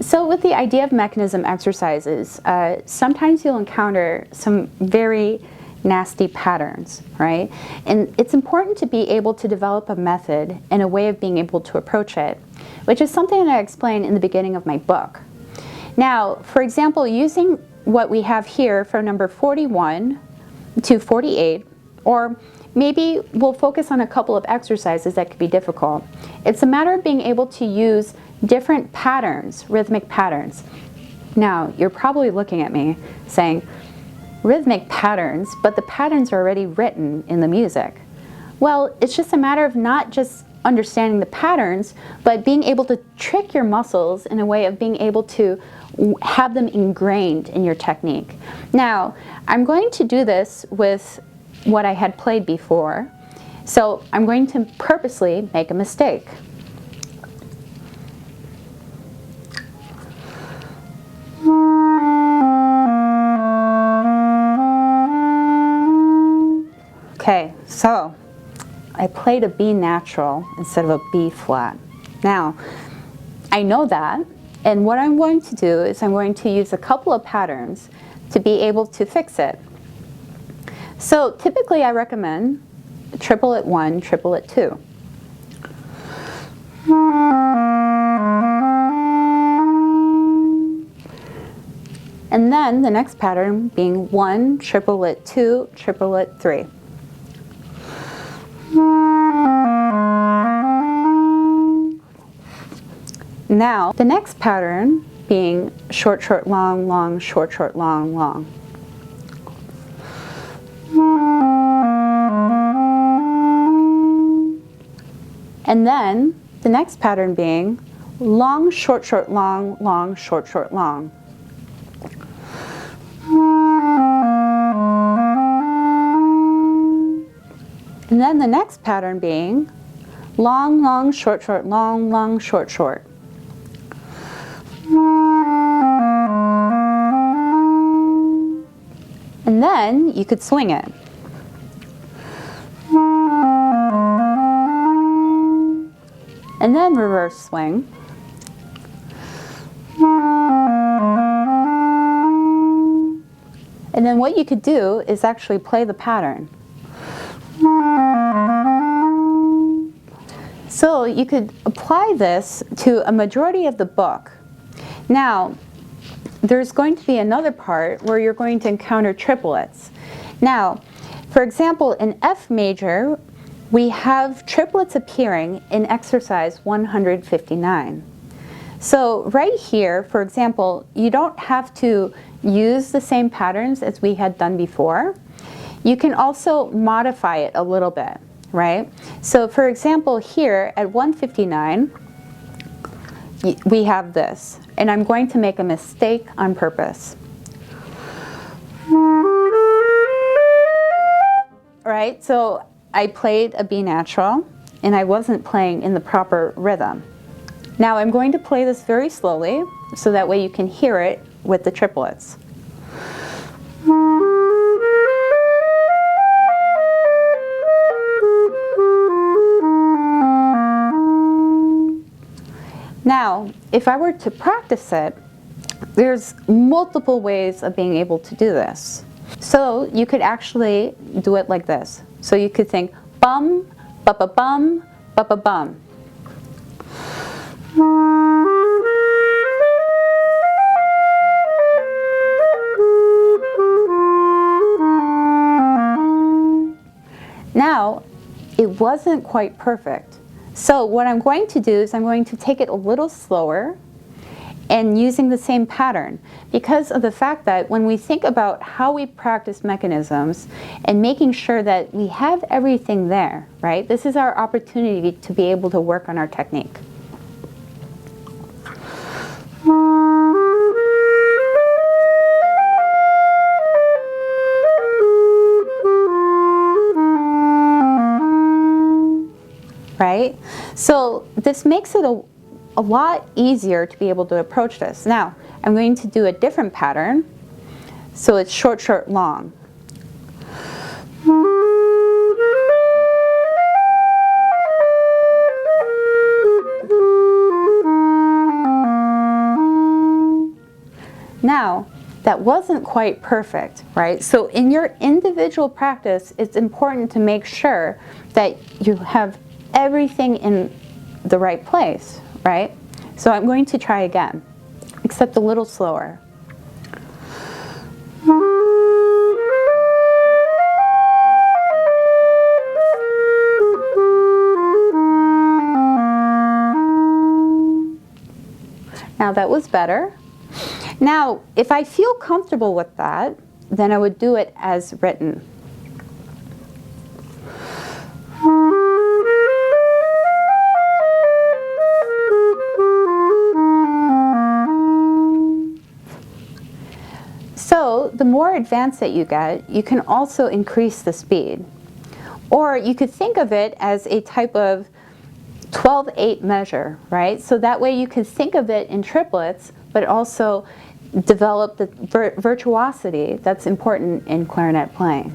So with the idea of mechanism exercises, sometimes you'll encounter some very nasty patterns, right? And it's important to be able to develop a method and a way of being able to approach it, which is something that I explain in the beginning of my book. Now, for example, using what we have here from number 41 to 48, or maybe we'll focus on a couple of exercises that could be difficult. It's a matter of being able to use different patterns, rhythmic patterns. Now, you're probably looking at me saying, rhythmic patterns, but the patterns are already written in the music. Well, it's just a matter of not just understanding the patterns, but being able to trick your muscles in a way of being able to have them ingrained in your technique. Now, I'm going to do this with what I had played before, so I'm going to purposely make a mistake. Okay, so I played a B natural instead of a B flat. Now, I know that, and what I'm going to do is I'm going to use a couple of patterns to be able to fix it. So typically I recommend triplet 1, triplet 2. And then the next pattern being 1, triplet 2, triplet 3. Now, the next pattern being short, short, long, long, short, short, long, long. And then the next pattern being long, short, short, long, long, short, short, long. And then the next pattern being long, long, short, short, long, long, short, short. And then you could swing it. And then reverse swing. And then what you could do is actually play the pattern. So you could apply this to a majority of the book. Now, there's going to be another part where you're going to encounter triplets. Now, for example, in F major, we have triplets appearing in exercise 159. So right here, for example, you don't have to use the same patterns as we had done before. You can also modify it a little bit, right? So for example, here at 159, we have this, and I'm going to make a mistake on purpose. Right, so I played a B natural, and I wasn't playing in the proper rhythm. Now I'm going to play this very slowly, so that way you can hear it with the triplets. Now, if I were to practice it, there's multiple ways of being able to do this. So you could actually do it like this. So you could think bum, ba-ba-bum, ba-ba-bum. Now, it wasn't quite perfect. So what I'm going to do is I'm going to take it a little slower and using the same pattern, because of the fact that when we think about how we practice mechanisms and making sure that we have everything there, right? This is our opportunity to be able to work on our technique. Right? So this makes it a lot easier to be able to approach this. Now, I'm going to do a different pattern. So it's short, short, long. Now, that wasn't quite perfect, right? So in your individual practice, it's important to make sure that you have everything in the right place, right? So I'm going to try again, except a little slower. Now that was better. Now, if I feel comfortable with that, then I would do it as written. So, the more advanced that you get, you can also increase the speed. Or you could think of it as a type of 12/8 measure, right? So that way you can think of it in triplets, but also develop the virtuosity that's important in clarinet playing.